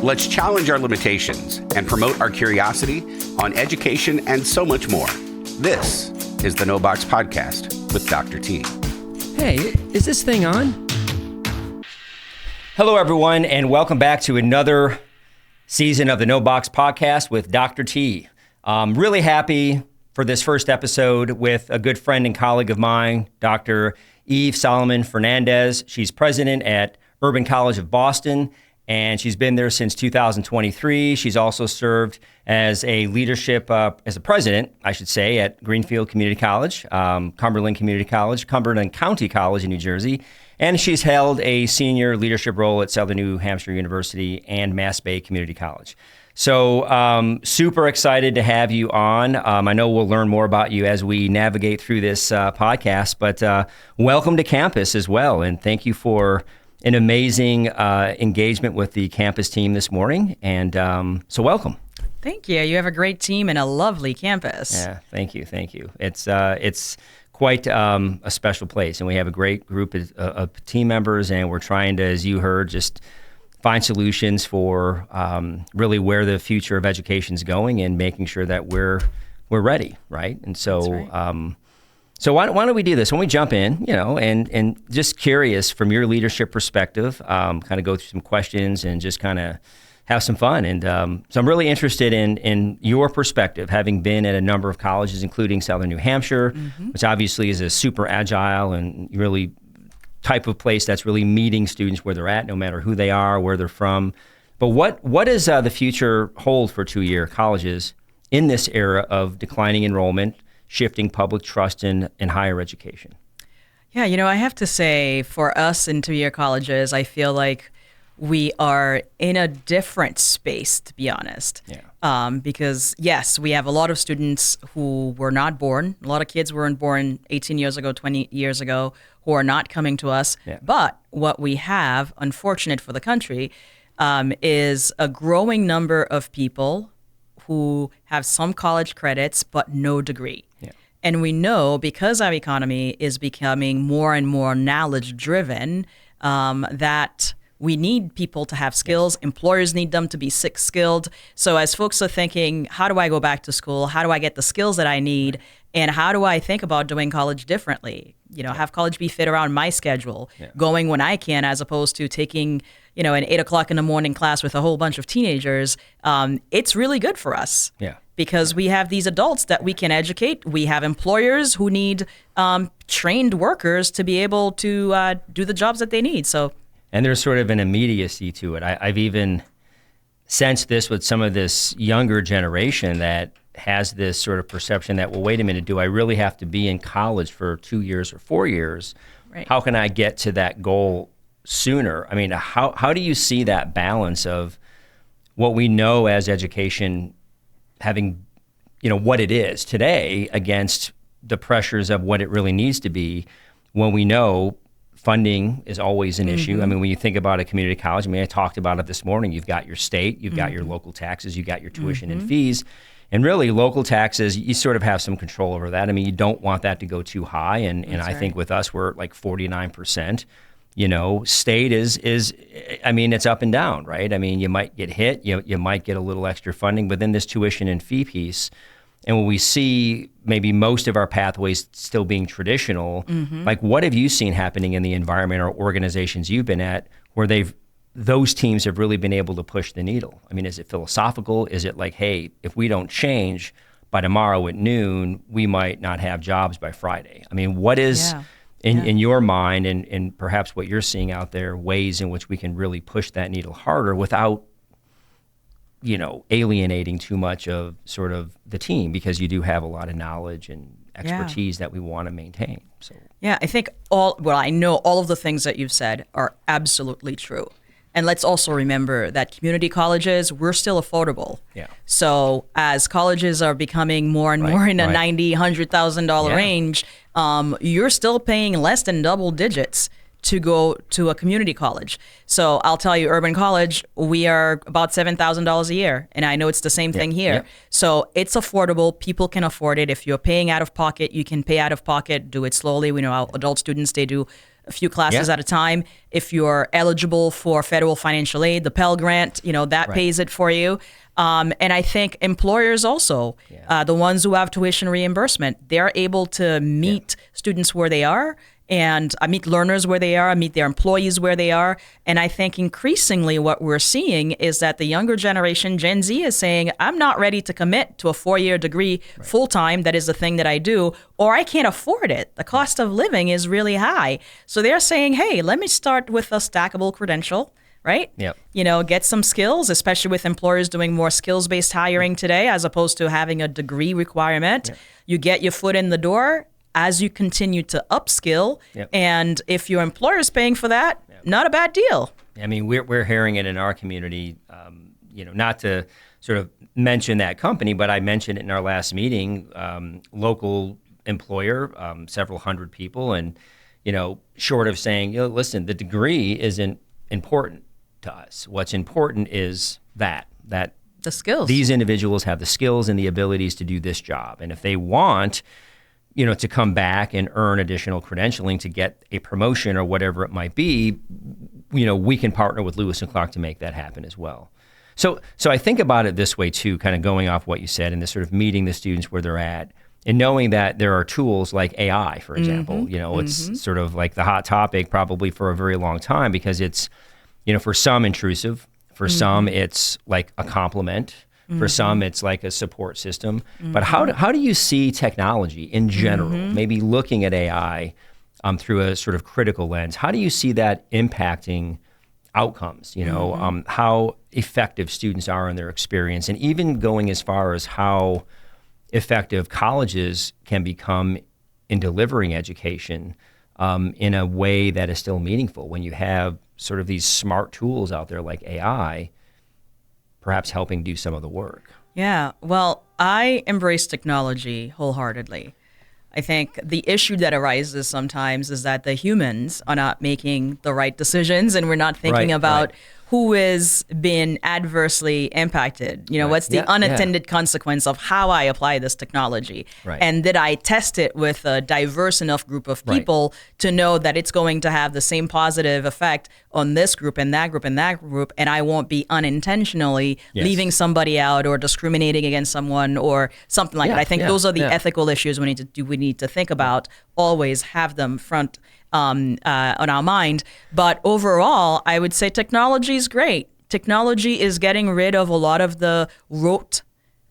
Let's challenge our limitations and promote our curiosity on education and so much more. This is the No Box Podcast with Dr. T. Hey, is this thing on? Hello, everyone, and welcome back to another season of the No Box Podcast with Dr. T. I'm really happy for this first episode with a good friend and colleague of mine, Dr. Yves Salomon-Fernández. She's president at Urban College of Boston, and she's been there since 2023. She's also served as a leadership, as a president, I should say, at Greenfield Community College, Cumberland Community College, Cumberland County College in New Jersey, and she's held a senior leadership role at Southern New Hampshire University and Mass Bay Community College. So super excited to have you on. I know we'll learn more about you as we navigate through this podcast, but welcome to campus as well, and thank you for an amazing engagement with the campus team this morning, and so welcome. Thank you. You have a great team and a lovely campus. Yeah, thank you. It's quite a special place, and we have a great group of team members, and we're trying to, as you heard, just find solutions for really where the future of education is going, and making sure that we're ready, right? And so. That's right. So why don't we do this? When we jump in, and just curious from your leadership perspective, kind of go through some questions and just kind of have some fun. And so I'm really interested in your perspective, having been at a number of colleges, including Southern New Hampshire, which obviously is a super agile and really type of place that's really meeting students where they're at, no matter who they are, where they're from. But what does the future hold for two-year colleges in this era of declining enrollment, shifting public trust in higher education? Yeah, I have to say, for us in two-year colleges, I feel like we are in a different space, to be honest. Yeah. Because, yes, we have a lot of students who were not born. A lot of kids weren't born 18 years ago, 20 years ago, who are not coming to us. Yeah. But what we have, unfortunate for the country, is a growing number of people who have some college credits but no degree. Yeah. And we know, because our economy is becoming more and more knowledge-driven, that we need people to have skills. Yes. Employers need them to be skilled. So as folks are thinking, how do I go back to school? How do I get the skills that I need? And how do I think about doing college differently? Have college be fit around my schedule, going when I can, as opposed to taking, an 8 o'clock in the morning class with a whole bunch of teenagers. It's really good for us. Yeah. Because we have these adults that we can educate. We have employers who need trained workers to be able to do the jobs that they need. And there's sort of an immediacy to it. I've even sensed this with some of this younger generation that has this sort of perception that, well, wait a minute, do I really have to be in college for 2 years or 4 years? Right. How can I get to that goal sooner? I mean, how do you see that balance of what we know as education having, what it is today against the pressures of what it really needs to be, when we know funding is always an issue? I mean, when you think about a community college, I talked about it this morning. You've got your state, you've got your local taxes, you've got your tuition and fees. And really, local taxes, you sort of have some control over that. I mean, you don't want that to go too high. And I think with us, we're at like 49%. State is it's up and down, right? I mean, you might get hit, you might get a little extra funding, but then this tuition and fee piece, and when we see maybe most of our pathways still being traditional, like what have you seen happening in the environment or organizations you've been at where those teams have really been able to push the needle? I mean, is it philosophical? Is it like, hey, if we don't change by tomorrow at noon, we might not have jobs by Friday? I mean, what is... Yeah. In your mind, and perhaps what you're seeing out there, ways in which we can really push that needle harder without, alienating too much of sort of the team, because you do have a lot of knowledge and expertise that we want to maintain. So I think I know all of the things that you've said are absolutely true. And let's also remember that community colleges, we're still affordable. Yeah. So as colleges are becoming more and more in a $90,000, $100,000 range, you're still paying less than double digits to go to a community college. So I'll tell you, Urban College, we are about $7,000 a year. And I know it's the same thing here. Yeah. So it's affordable. People can afford it. If you're paying out of pocket, you can pay out of pocket, do it slowly. We know our adult students, they do a few classes at a time. If you're eligible for federal financial aid, the Pell Grant, that pays it for you. And I think employers also, the ones who have tuition reimbursement, they're able to meet students where they are, and meet learners where they are, meet their employees where they are. And I think increasingly what we're seeing is that the younger generation, Gen Z, is saying, I'm not ready to commit to a 4-year degree full-time. That is the thing that I do, or I can't afford it. The cost of living is really high. So they're saying, hey, let me start with a stackable credential. Right? Yep. Get some skills, especially with employers doing more skills-based hiring today, as opposed to having a degree requirement. Yep. You get your foot in the door as you continue to upskill. Yep. And if your employer is paying for that, not a bad deal. I mean, we're hearing it in our community, not to sort of mention that company, but I mentioned it in our last meeting, local employer, several hundred people. And, short of saying, listen, the degree isn't important to us. What's important is that the skills. These individuals have the skills and the abilities to do this job. And if they want, to come back and earn additional credentialing to get a promotion or whatever it might be, we can partner with Lewis and Clark to make that happen as well. So I think about it this way too, kind of going off what you said and this sort of meeting the students where they're at and knowing that there are tools like AI, for example. It's sort of like the hot topic probably for a very long time because it's, for some intrusive, for some it's like a complement, for some it's like a support system. But how do you see technology in general, maybe looking at AI through a sort of critical lens, how do you see that impacting outcomes, how effective students are in their experience, and even going as far as how effective colleges can become in delivering education in a way that is still meaningful when you have sort of these smart tools out there like AI perhaps helping do some of the work? Yeah, well, I embrace technology wholeheartedly. I think the issue that arises sometimes is that the humans are not making the right decisions and we're not thinking about who is being adversely impacted. What's the unintended consequence of how I apply this technology? Right. And did I test it with a diverse enough group of people to know that it's going to have the same positive effect on this group and that group and that group, and I won't be unintentionally leaving somebody out or discriminating against someone or something like that. I think those are the ethical issues we need to think about, always have them front on our mind. But overall, I would say technology is great. Technology is getting rid of a lot of the rote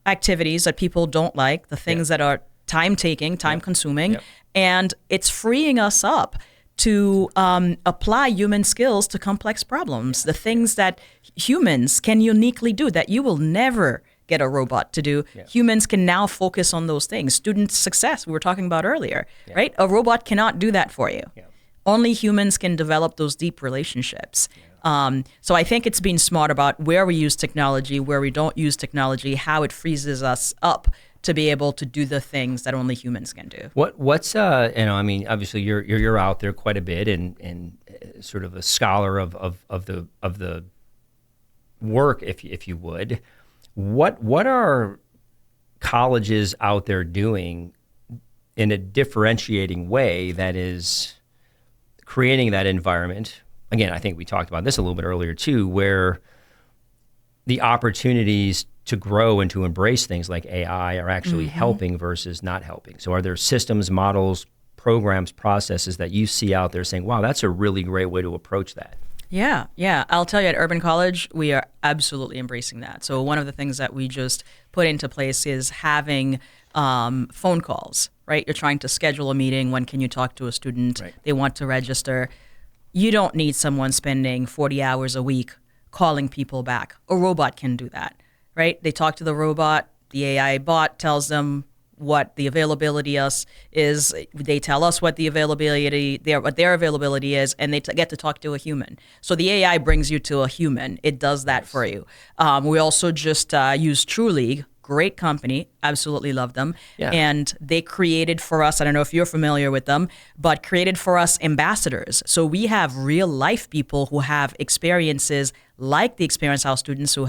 activities that people don't like, the things that are time-taking, time-consuming, and it's freeing us up to apply human skills to complex problems, the things that humans can uniquely do that you will never get a robot to do. Humans can now focus on those things. Student success, we were talking about earlier, right? A robot cannot do that for you. Only humans can develop those deep relationships. So I think it's being smart about where we use technology, where we don't use technology, how it freezes us up to be able to do the things that only humans can do. What's obviously you're out there quite a bit and sort of a scholar of the work, if you would. What are colleges out there doing in a differentiating way that is creating that environment? Again, I think we talked about this a little bit earlier too, where the opportunities to grow and to embrace things like AI are actually helping versus not helping. So are there systems, models, programs, processes that you see out there saying, wow, that's a really great way to approach that? Yeah. I'll tell you, at Urban College, we are absolutely embracing that. So one of the things that we just put into place is having phone calls, right? You're trying to schedule a meeting. When can you talk to a student? Right. They want to register. You don't need someone spending 40 hours a week calling people back. A robot can do that, right? They talk to the robot. The AI bot tells them what the availability is. They tell us what the availability, what their availability is, and they get to talk to a human. So the AI brings you to a human. It does that for you. We also just use TrueLeague, great company, absolutely love them. Yeah. And they created for us, I don't know if you're familiar with them, but created for us ambassadors. So we have real life people who have experiences like the experience our students who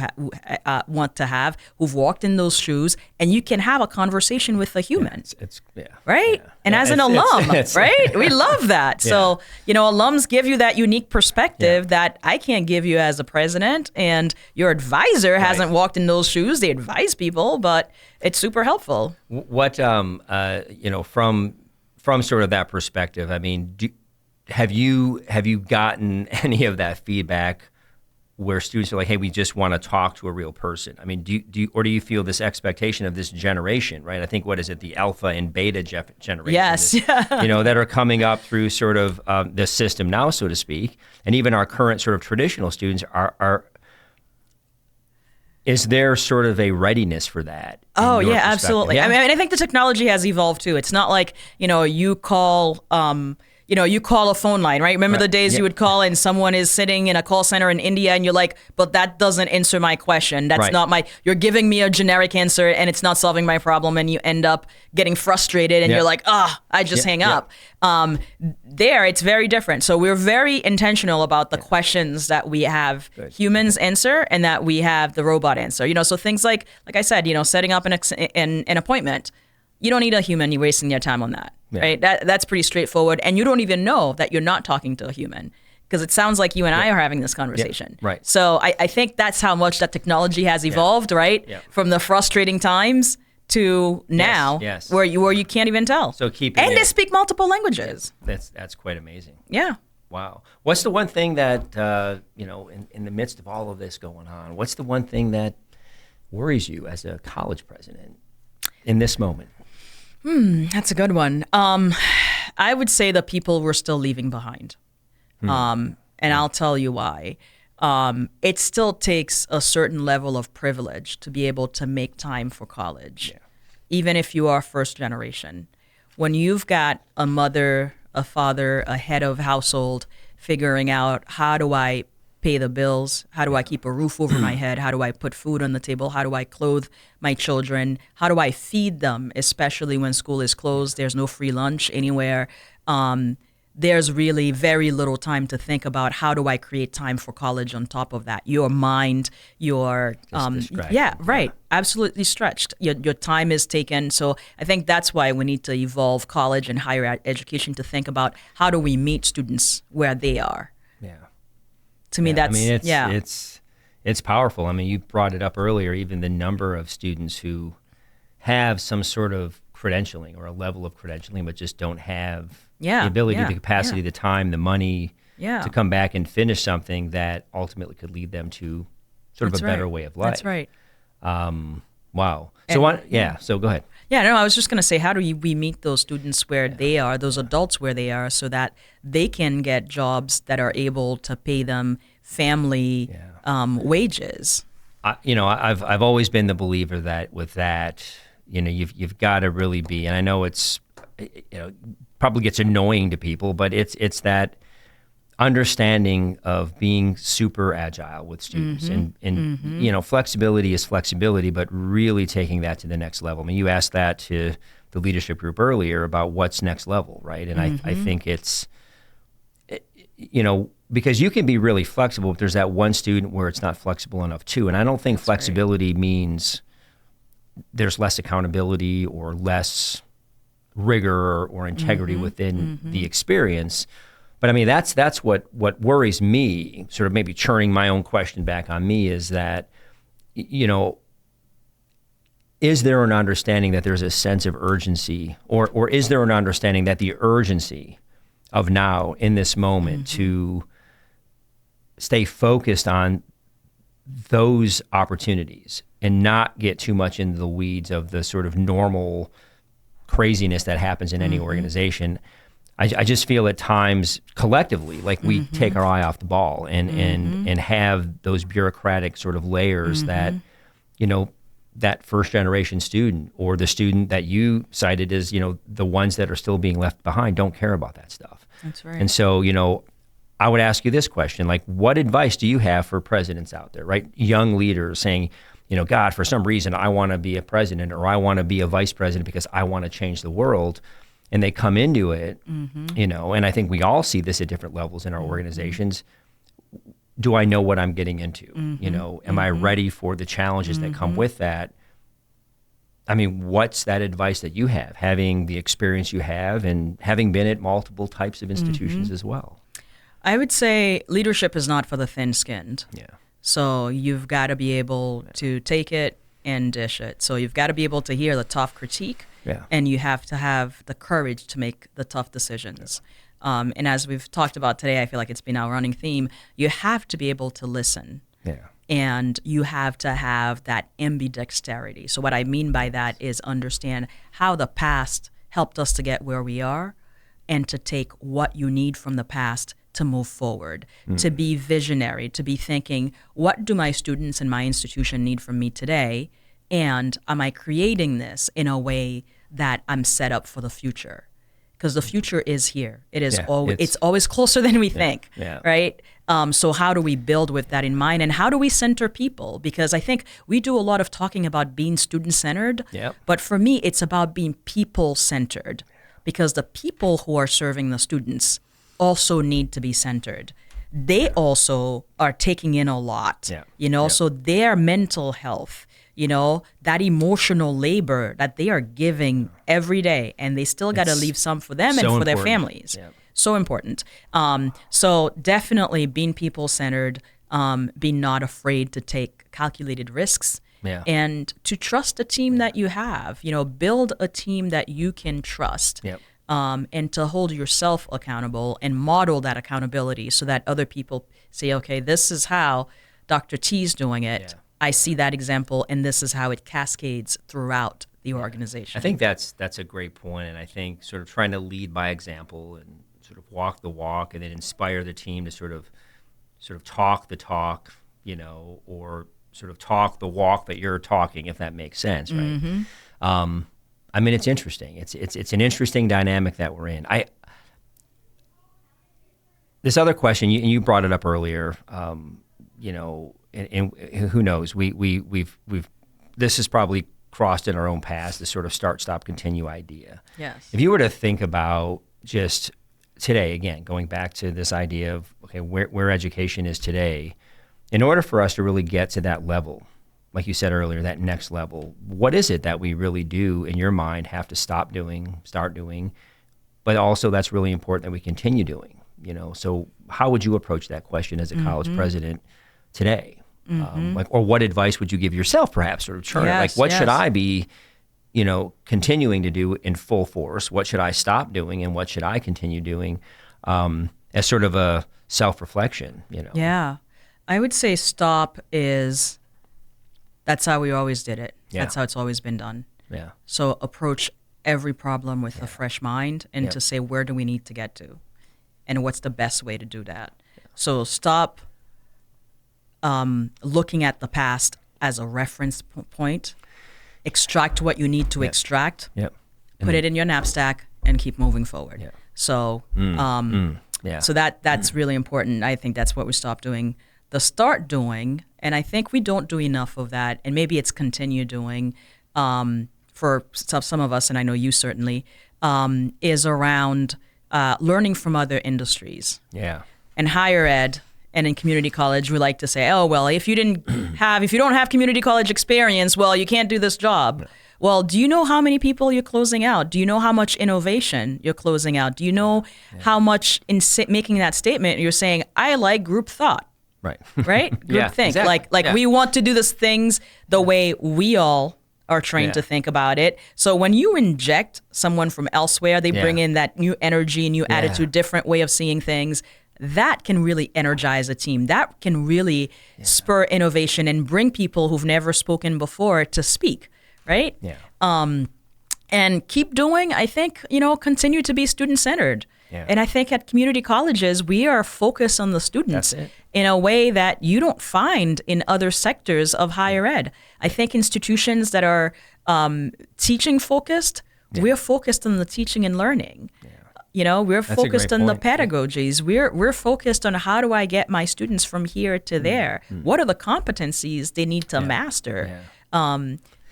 want to have, who've walked in those shoes, and you can have a conversation with a human. Right? Yeah. And as an alum, right? We love that. Yeah. So, alums give you that unique perspective that I can't give you as a president, and your advisor hasn't walked in those shoes. They advise people, but it's super helpful. What, from sort of that perspective, I mean, have you gotten any of that feedback where students are like, hey, we just want to talk to a real person? I mean, do you feel this expectation of this generation, right? I think, what is it, the alpha and beta generation? Yes. That are coming up through sort of the system now, so to speak, and even our current sort of traditional students are is there sort of a readiness for that? Oh, yeah, absolutely. Yeah? I mean, I think the technology has evolved too. It's not like, you call you call a phone line, right? Remember the days you would call and someone is sitting in a call center in India and you're like, but that doesn't answer my question. That's not you're giving me a generic answer and it's not solving my problem, and you end up getting frustrated and you're like, I just hang up. There, it's very different. So we're very intentional about the questions that we have humans answer and that we have the robot answer. So things like I said, setting up an appointment. You don't need a human. You're wasting your time on that, right? That's pretty straightforward. And you don't even know that you're not talking to a human because it sounds like you and I are having this conversation. Yeah. Right. So I think that's how much that technology has evolved, right? Yeah. From the frustrating times to now, where you can't even tell. So they speak multiple languages. That's quite amazing. Yeah. Wow. What's the one thing that in the midst of all of this going on? What's the one thing that worries you as a college president in this moment? That's a good one. I would say the people we're still leaving behind. And I'll tell you why. It still takes a certain level of privilege to be able to make time for college, even if you are first generation. When you've got a mother, a father, a head of household figuring out, how do I pay the bills? How do I keep a roof over my head? How do I put food on the table? How do I clothe my children? How do I feed them, especially when school is closed? There's no free lunch anywhere. There's really very little time to think about how do I create time for college on top of that. Your mind, absolutely stretched. Your time is taken. So I think that's why we need to evolve college and higher education to think about how do we meet students where they are. Yeah. To me, that's it's powerful. I mean, you brought it up earlier, even the number of students who have some sort of credentialing or a level of credentialing, but just don't have the ability, the capacity, the time, the money to come back and finish something that ultimately could lead them to sort of a better way of life. That's right. Wow. So go ahead. Yeah, no, I was just going to say, how do we meet those students where they are, those adults where they are, so that they can get jobs that are able to pay them family wages? I've always been the believer that with that, you've got to really be, and I know it's, probably gets annoying to people, but it's that understanding of being super agile with students and flexibility is flexibility, but really taking that to the next level. I mean, you asked that to the leadership group earlier about what's next level, right? And I think it's, because you can be really flexible, but there's that one student where it's not flexible enough too. And I don't think flexibility means there's less accountability or less rigor or integrity within the experience. But I mean, that's what worries me, sort of maybe churning my own question back on me, is that, is there an understanding that there's a sense of urgency, or is there an understanding that the urgency of now in this moment to stay focused on those opportunities and not get too much into the weeds of the sort of normal craziness that happens in any organization? I just feel at times collectively like we take our eye off the ball and have those bureaucratic sort of layers that, that first generation student or the student that you cited as, the ones that are still being left behind don't care about that stuff. That's right. And so, I would ask you this question, like, what advice do you have for presidents out there, right? Young leaders saying, God, for some reason I want to be a president or I want to be a vice president because I want to change the world. And they come into it, and I think we all see this at different levels in our organizations. do I know what I'm getting into? Am I ready for the challenges that come with that? I mean, what's that advice that you have, having the experience you have and having been at multiple types of institutions as well? I would say leadership is not for the thin-skinned. Yeah. So you've got to be able to take it and dish it. So you've got to be able to hear the tough critique, and you have to have the courage to make the tough decisions. And as we've talked about today, I feel like it's been our running theme, you have to be able to listen. Yeah. And you have to have that ambidexterity. So what I mean by that is understand how the past helped us to get where we are, and to take what you need from the past to move forward, to be visionary, to be thinking, what do my students in my institution need from me today? And am I creating this in a way that I'm set up for the future? Because the future is here. It is it's always closer than we think, right? So how do we build with that in mind, and how do we center people? Because I think we do a lot of talking about being student-centered, but for me, it's about being people-centered, because the people who are serving the students also need to be centered. They also are taking in a lot, so their mental health, that emotional labor that they are giving every day, and they still got to leave some for them and for their families. So important. So definitely being people-centered, being not afraid to take calculated risks, and to trust the team that you have. Build a team that you can trust. And to hold yourself accountable and model that accountability so that other people say, okay, this is how Dr. T's doing it. I see that example, and this is how it cascades throughout the organization. I think that's a great point, and I think sort of trying to lead by example and sort of walk the walk, and then inspire the team to sort of talk the talk, or sort of talk the walk that you're talking, if that makes sense, right? I mean, it's interesting. It's an interesting dynamic that we're in. This other question, you brought it up earlier. And who knows? We've this has probably crossed in our own past, this sort of start, stop, continue idea. Yes. If you were to think about just today, again, going back to this idea of where education is today, in order for us to really get to that level, like you said earlier, that next level, what is it that we really do, in your mind, have to stop doing, start doing, but also that's really important that we continue doing? So how would you approach that question as a college president today? Or what advice would you give yourself, perhaps, sort of what should I be, continuing to do in full force? What should I stop doing, and what should I continue doing, as sort of a self-reflection? Yeah, I would say stop is. That's how we always did it. That's how it's always been done. Yeah. So approach every problem with a fresh mind, and to say, where do we need to get to? And what's the best way to do that? So stop looking at the past as a reference point. Extract what you need to extract. Put it in your knapsack and keep moving forward. So so that's really important. I think that's what we stop doing. The start doing, and I think we don't do enough of that, and maybe it's continue doing for some of us, and I know you certainly, is around learning from other industries. And higher ed and in community college, we like to say, oh, well, if you don't have community college experience, well, you can't do this job. Well, do you know how many people you're closing out? Do you know how much innovation you're closing out? Do you know how much in making that statement you're saying, I like group thought? Right? Group think. Exactly. We want to do these things the way we all are trained to think about it. So when you inject someone from elsewhere, they bring in that new energy, new attitude, different way of seeing things. That can really energize a team. That can really spur innovation and bring people who've never spoken before to speak, right? And keep doing, I think, continue to be student-centered. And I think at community colleges, we are focused on the students in a way that you don't find in other sectors of higher ed. I think institutions that are teaching focused, we're focused on the teaching and learning. We're focused on the pedagogies. We're focused on how do I get my students from here to there? What are the competencies they need to master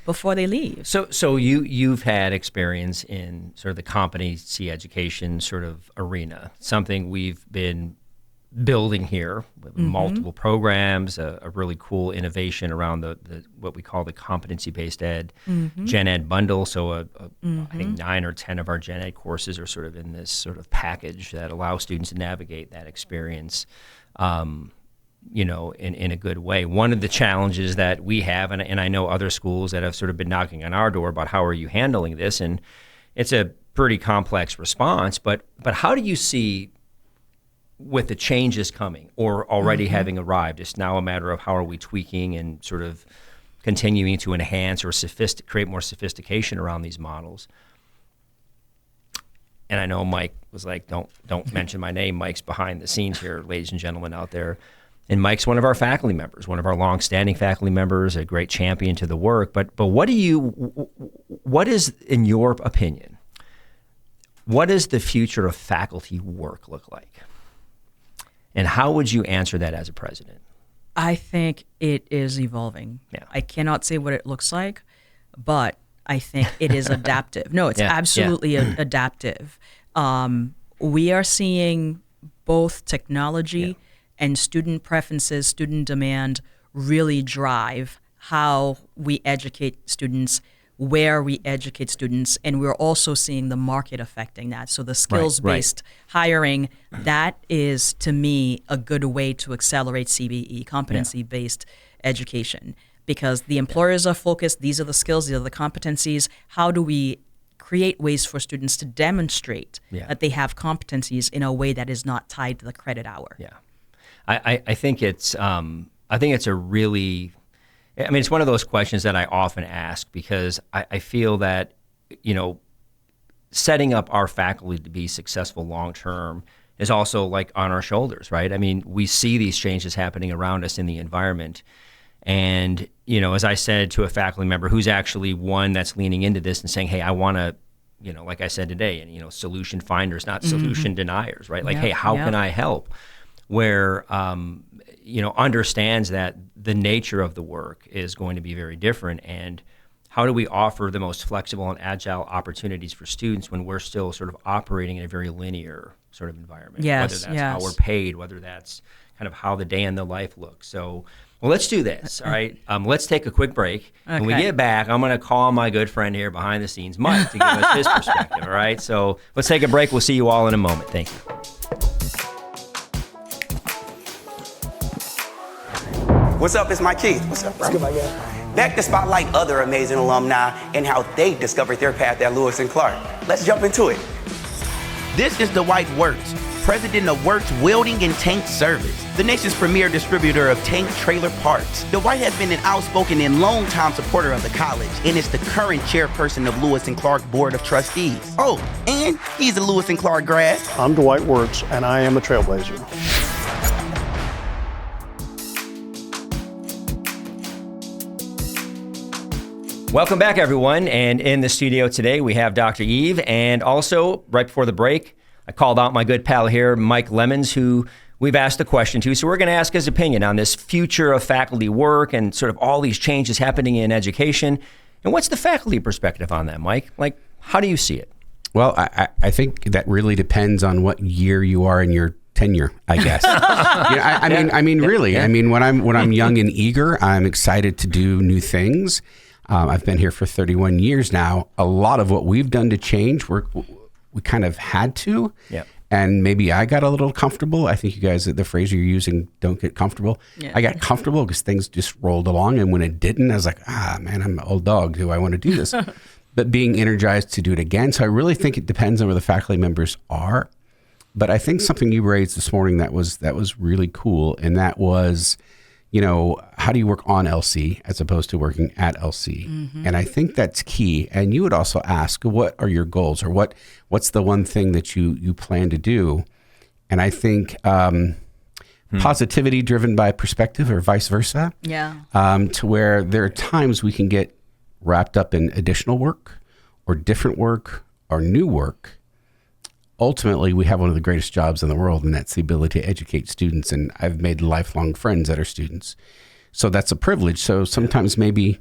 before they leave? So you've had experience in sort of the competency education sort of arena, something we've been building here with multiple programs, a really cool innovation around the what we call the competency-based ed Gen Ed bundle. So I think 9 or 10 of our Gen Ed courses are sort of in this sort of package that allows students to navigate that experience, in a good way. One of the challenges that we have, and I know other schools that have sort of been knocking on our door about how are you handling this, and it's a pretty complex response, but how do you see with the changes coming or already having arrived, it's now a matter of how are we tweaking and sort of continuing to enhance or create more sophistication around these models. And I know Mike was like, don't mention my name. Mike's behind the scenes here, ladies and gentlemen out there. And Mike's one of our faculty members, one of our long-standing faculty members, a great champion to the work. But what is, in your opinion, what does the future of faculty work look like? And how would you answer that as a president? I think it is evolving. Yeah. I cannot say what it looks like, but I think it is adaptive. No, it's absolutely adaptive. We are seeing both technology and student preferences, student demand really drive how we educate students, where we educate students, and we're also seeing the market affecting that. So the skills-based hiring, that is, to me, a good way to accelerate CBE, competency-based education, because the employers are focused, these are the skills, these are the competencies. How do we create ways for students to demonstrate that they have competencies in a way that is not tied to the credit hour? Yeah, I think it's a really, I mean, it's one of those questions that I often ask because I feel that, setting up our faculty to be successful long-term is also like on our shoulders, right? I mean, we see these changes happening around us in the environment. And, as I said to a faculty member who's actually one that's leaning into this and saying, hey, I want to, like I said today, and, solution finders, not solution deniers, right? Like, hey, how can I help? Where, understands that the nature of the work is going to be very different, and how do we offer the most flexible and agile opportunities for students when we're still sort of operating in a very linear sort of environment, whether that's how we're paid, whether that's kind of how the day in the life looks. So, well, let's do this, all right? Let's take a quick break. Okay. When we get back, I'm going to call my good friend here behind the scenes, Mike, to give us his perspective, all right? So let's take a break. We'll see you all in a moment. Thank you. What's up? It's Mike Keith. What's up, bro? What's good, my guy? Back to spotlight other amazing alumni and how they discovered their path at Lewis and Clark. Let's jump into it. This is Dwight Wirtz, president of Wirtz Welding and Tank Service, the nation's premier distributor of tank trailer parts. Dwight has been an outspoken and long-time supporter of the college and is the current chairperson of Lewis and Clark Board of Trustees. Oh, and he's a Lewis and Clark grad. I'm Dwight Wirtz, and I am a trailblazer. Welcome back, everyone. And in the studio today, we have Dr. Yves. And also, right before the break, I called out my good pal here, Mike Lemons, who we've asked the question to. So we're going to ask his opinion on this future of faculty work and sort of all these changes happening in education. And what's the faculty perspective on that, Mike? Like, how do you see it? Well, I think that really depends on what year you are in your tenure, I guess. I mean, really. Yeah. I mean, when I'm young and eager, I'm excited to do new things. I've been here for 31 years now. A lot of what we've done to change, we kind of had to. Yeah. And maybe I got a little comfortable. I think you guys, the phrase you're using, don't get comfortable. Yeah. I got comfortable because things just rolled along. And when it didn't, I was like, man, I'm an old dog. Do I want to do this? But being energized to do it again. So I really think it depends on where the faculty members are. But I think something you raised this morning that was really cool. And that was, how do you work on LC as opposed to working at LC? Mm-hmm. And I think that's key. And you would also ask, what are your goals, or what's the one thing that you plan to do? And I think positivity driven by perspective, or vice versa. Yeah. To where there are times we can get wrapped up in additional work or different work or new work. Ultimately, we have one of the greatest jobs in the world, and that's the ability to educate students. And I've made lifelong friends that are students. So that's a privilege. So sometimes maybe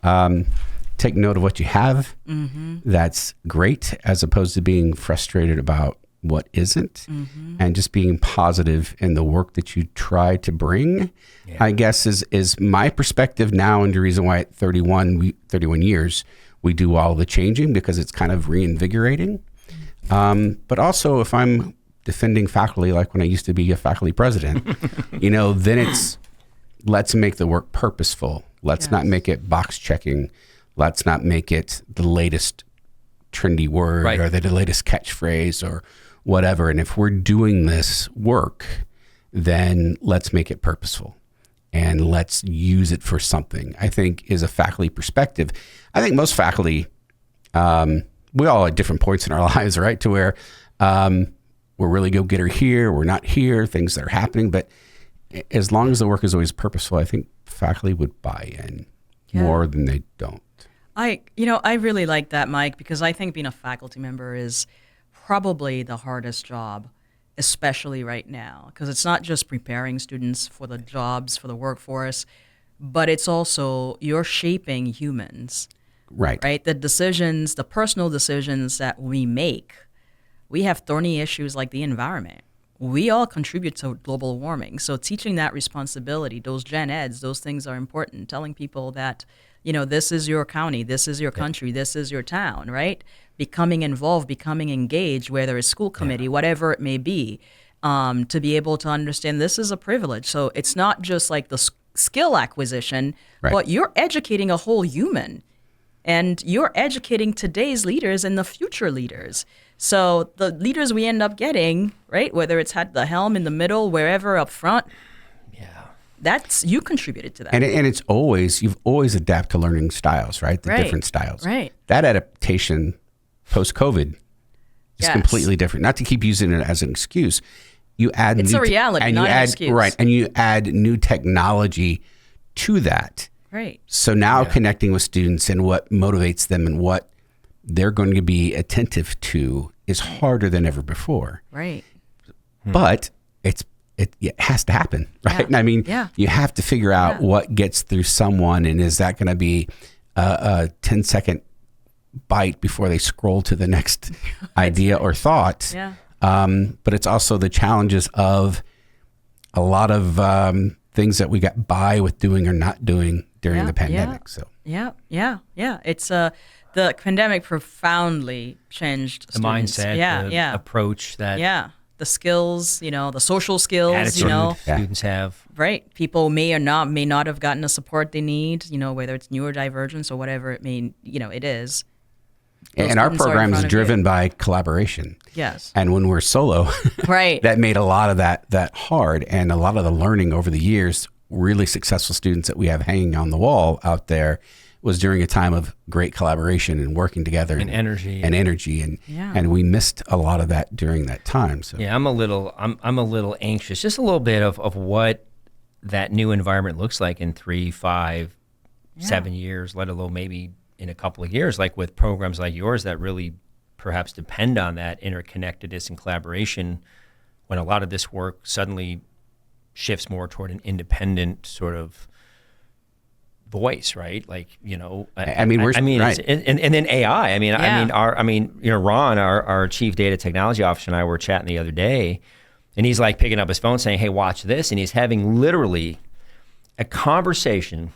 take note of what you have. Mm-hmm. That's great, as opposed to being frustrated about what isn't, and just being positive in the work that you try to bring, I guess is my perspective now, and the reason why at 31 years we do all the changing, because it's kind of reinvigorating. But also, if I'm defending faculty, like when I used to be a faculty president, then it's, let's make the work purposeful. Let's not make it box checking. Let's not make it the latest trendy word or the latest catchphrase or whatever. And if we're doing this work, then let's make it purposeful and let's use it for something. I think is a faculty perspective. I think most faculty, we all at different points in our lives, right? To where we're really go-getter here, we're not here, things that are happening. But as long as the work is always purposeful, I think faculty would buy in more than they don't. I really like that, Mike, because I think being a faculty member is probably the hardest job, especially right now, because it's not just preparing students for the jobs, for the workforce, but it's also you're shaping humans. Right. The decisions, the personal decisions that we make, we have thorny issues like the environment. We all contribute to global warming. So teaching that responsibility, those gen eds, those things are important. Telling people that, this is your county, this is your country, this is your town, right? Becoming involved, becoming engaged, whether it's school committee, whatever it may be, to be able to understand this is a privilege. So it's not just like the skill acquisition, but you're educating a whole human. And you're educating today's leaders and the future leaders. So the leaders we end up getting, right, whether it's at the helm, in the middle, wherever up front, that's you contributed to that. And it's always, you've always adapted to learning styles, right? The different styles. Right. That adaptation post-COVID is completely different. Not to keep using it as an excuse. You add it's a reality, not an excuse. Right. And you add new technology to that. Right. So now connecting with students and what motivates them and what they're going to be attentive to is harder than ever before. Right. But it has to happen, right? Yeah. I mean, you have to figure out what gets through someone, and is that going to be a 10-second bite before they scroll to the next idea or thought? Yeah. But it's also the challenges of a lot of things that we got by with doing or not doing during the pandemic. So it's the pandemic profoundly changed the mindset, the approach, that the skills, the social skills, attitude students have. Right, people may not have gotten the support they need, whether it's neurodivergence or whatever it may, it is. And our program is driven by collaboration. Yes. And when we're solo, that made a lot of that hard. And a lot of the learning over the years, really successful students that we have hanging on the wall out there, was during a time of great collaboration and working together and energy. And we missed a lot of that during that time. So I'm a little anxious, just a little bit of what that new environment looks like in 3, 5, 7 years, let alone maybe in a couple of years, like with programs like yours that really perhaps depend on that interconnectedness and collaboration, when a lot of this work suddenly shifts more toward an independent sort of voice, right? Like, and then AI. Ron, our chief data technology officer, and I were chatting the other day, and he's like picking up his phone saying, "Hey, watch this," and he's having literally a conversation.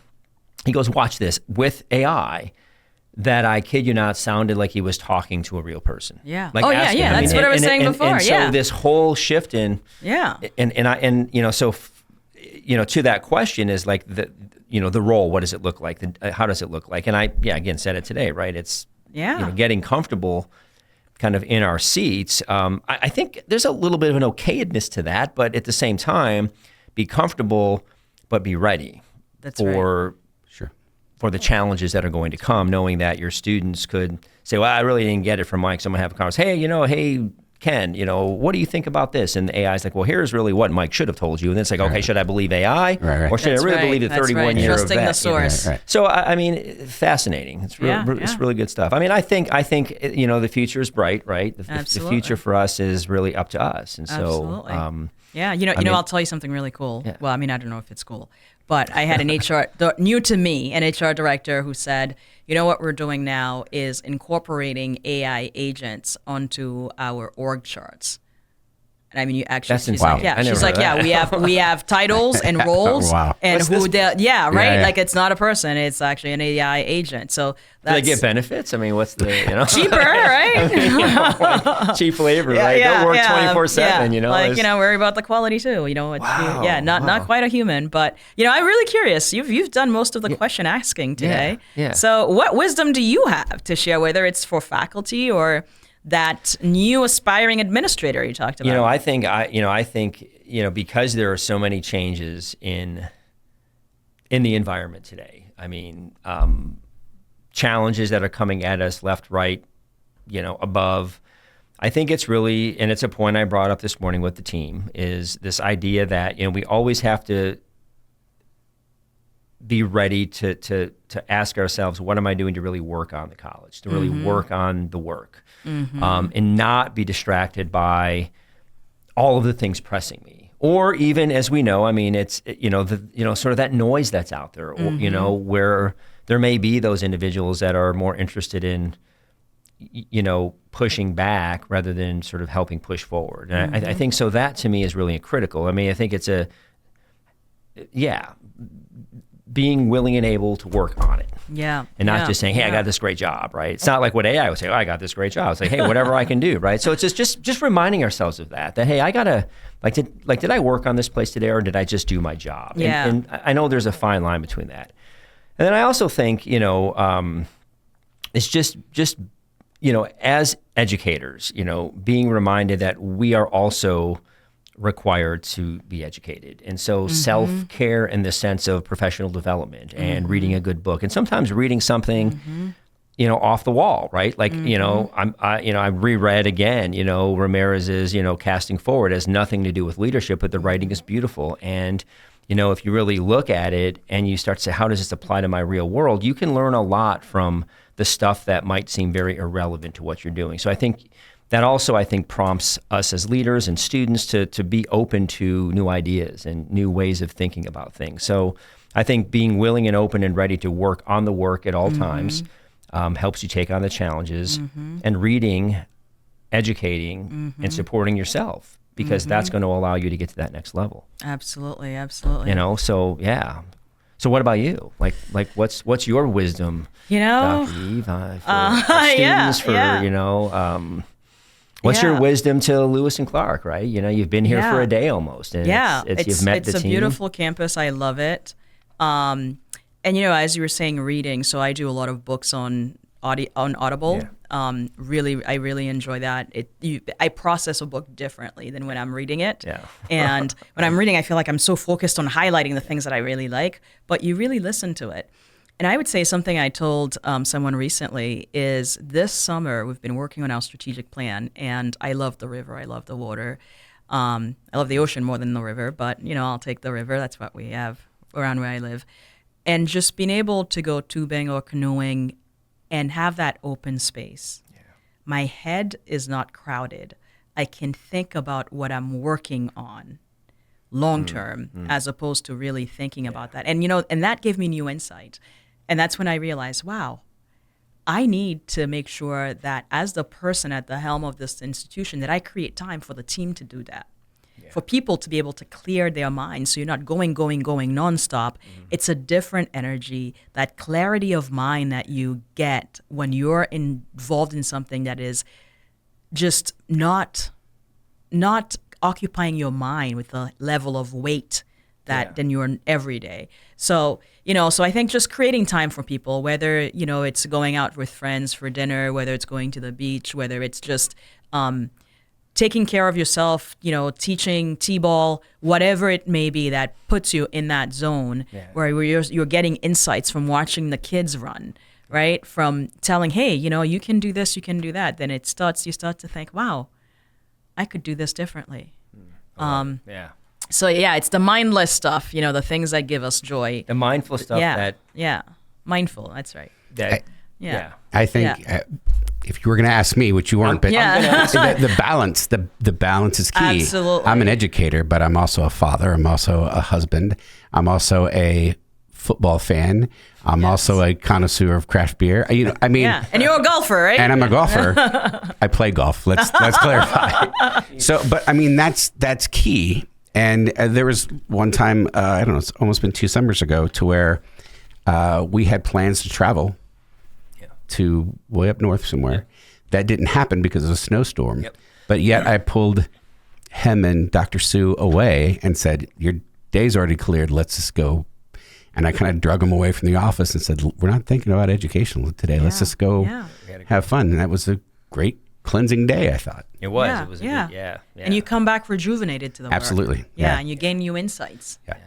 He goes, "Watch this," with AI. That, I kid you not, sounded like he was talking to a real person. Yeah. Like that's what I was saying before. And so this whole shift in to that question is like the role. What does it look like? How does it look like? And I again said it today, right? It's getting comfortable, kind of in our seats. I think there's a little bit of an okayedness to that, but at the same time, be comfortable, but be ready for the challenges that are going to come, knowing that your students could say, "Well, I really didn't get it from Mike." So I'm gonna have a conversation. Hey, Ken, what do you think about this? And the AI is like, "Well, here's really what Mike should have told you." And then it's like, okay, should I believe AI? Or should I really believe the 31-year trusting vet? the source. So, fascinating. It's really good stuff. I think the future is bright, right? The future for us is really up to us. And so, I'll tell you something really cool. Yeah. Well, I don't know if it's cool, But I had an new to me, an HR director who said, you know what we're doing now is incorporating AI agents onto our org charts. And I mean, you actually, That's she's insane. like, yeah, I never she's like, heard yeah, that. we have titles and roles Wow. and who they, yeah, right. Yeah. Like it's not a person, it's actually an AI agent. So Do that's they get benefits? I mean, what's the, cheaper, right? cheap labor, right? Go work 24/7, you know? Like, worry about the quality too. It's not quite a human, but I'm really curious. You've done most of the question asking today. Yeah. So what wisdom do you have to share, whether it's for faculty or that new aspiring administrator you talked about? I think because there are so many changes in the environment today. I mean, challenges that are coming at us left, right, above. I think it's really, and it's a point I brought up this morning with the team, is this idea that we always have to be ready to ask ourselves, what am I doing to really work on the college, to really work on the work, and not be distracted by all of the things pressing me, or even, as we know, I mean, it's sort of that noise that's out there, or, where there may be those individuals that are more interested in pushing back rather than sort of helping push forward. And I think so. That to me is really critical. I mean, I think it's being willing and able to work on it. Yeah. And not just saying, hey, I got this great job, right? It's not like what AI would say, oh, I got this great job. It's like, hey, whatever I can do, right? So it's just reminding ourselves of that, hey, I gotta, did I work on this place today, or did I just do my job? Yeah. And I know there's a fine line between that. And then I also think, it's just as educators, being reminded that we are also required to be educated. And so self-care in the sense of professional development and reading a good book, and sometimes reading something, off the wall, right? Like, I reread again, Ramirez's, Casting Forward has nothing to do with leadership, but the writing is beautiful. And, if you really look at it and you start to say, how does this apply to my real world? You can learn a lot from the stuff that might seem very irrelevant to what you're doing. So I think that also, prompts us as leaders and students to be open to new ideas and new ways of thinking about things. So I think being willing and open and ready to work on the work at all times helps you take on the challenges, and reading, educating, and supporting yourself, because that's going to allow you to get to that next level. Absolutely. So yeah. So what about you? Like what's your wisdom, Dr. Yves, for our students, what's your wisdom to Lewis and Clark, right? You've been here for a day almost. And you've met the team. It's a beautiful campus. I love it. And, as you were saying, reading, so I do a lot of books on Audible. Yeah. I really enjoy that. I process a book differently than when I'm reading it. Yeah. And when I'm reading, I feel like I'm so focused on highlighting the things that I really like, but you really listen to it. And I would say something I told someone recently is, this summer we've been working on our strategic plan, and I love the river. I love the water. I love the ocean more than the river, but I'll take the river. That's what we have around where I live. And just being able to go tubing or canoeing and have that open space. Yeah. My head is not crowded. I can think about what I'm working on long term, as opposed to really thinking about that. And and that gave me new insight. And that's when I realized, wow, I need to make sure that as the person at the helm of this institution, that I create time for the team to do that. For people to be able to clear their minds, so you're not going nonstop. It's a different energy, that clarity of mind that you get when you're involved in something that is just not occupying your mind with a level of weight that than you're every day. So, so I think just creating time for people, whether, it's going out with friends for dinner, whether it's going to the beach, whether it's just taking care of yourself, teaching T-ball, whatever it may be that puts you in that zone where you're getting insights from watching the kids run, right? From telling, hey, you can do this, you can do that. Then you start to think, wow, I could do this differently. So it's the mindless stuff, the things that give us joy. The mindful stuff mindful, that's right. I think if you were going to ask me, which you weren't, but the balance, the balance is key. Absolutely. I'm an educator, but I'm also a father. I'm also a husband. I'm also a football fan. I'm also a connoisseur of craft beer. And you're a golfer, right? And I'm a golfer. I play golf. Let's clarify. So, but I mean, that's key. And there was one time, I don't know, it's almost been 2 summers ago, to where we had plans to travel to way up north somewhere. That didn't happen because of a snowstorm. But yet I pulled him and Dr. Sue away and said, your day's already cleared. Let's just go. And I kind of drug him away from the office and said, we're not thinking about education today. Let's just go have fun. And that was a great cleansing day, I thought. It was. Yeah. It was Yeah. And you come back rejuvenated to the work. Absolutely. Yeah, and you gain new insights. Yeah.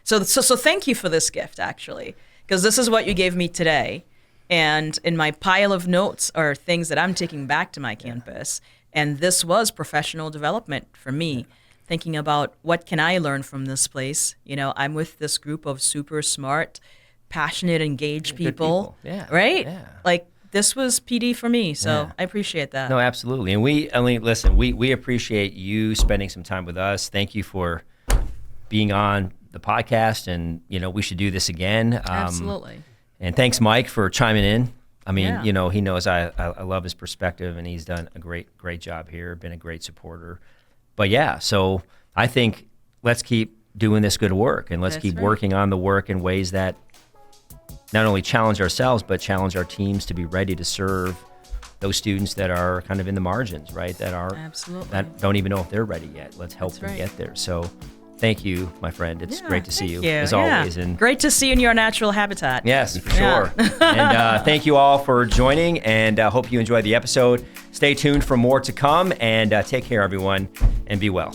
So thank you for this gift, actually, because this is what you gave me today. And in my pile of notes are things that I'm taking back to my campus. And this was professional development for me, thinking about what can I learn from this place. I'm with this group of super smart, passionate, engaged people. Right? Yeah. Like, this was PD for me, so I appreciate that. No, absolutely. And we appreciate you spending some time with us. Thank you for being on the podcast, and we should do this again. Absolutely. And thanks, Mike, for chiming in. I mean, he knows I love his perspective, and he's done a great job here, been a great supporter. But so I think let's keep doing this good work, and let's keep working on the work in ways that not only challenge ourselves, but challenge our teams to be ready to serve those students that are kind of in the margins, right? That don't even know if they're ready yet. Let's help them get there. So thank you, my friend. It's great to see you, as always. And great to see you in your natural habitat. Yes, for sure. And thank you all for joining, and hope you enjoyed the episode. Stay tuned for more to come, and take care, everyone, and be well.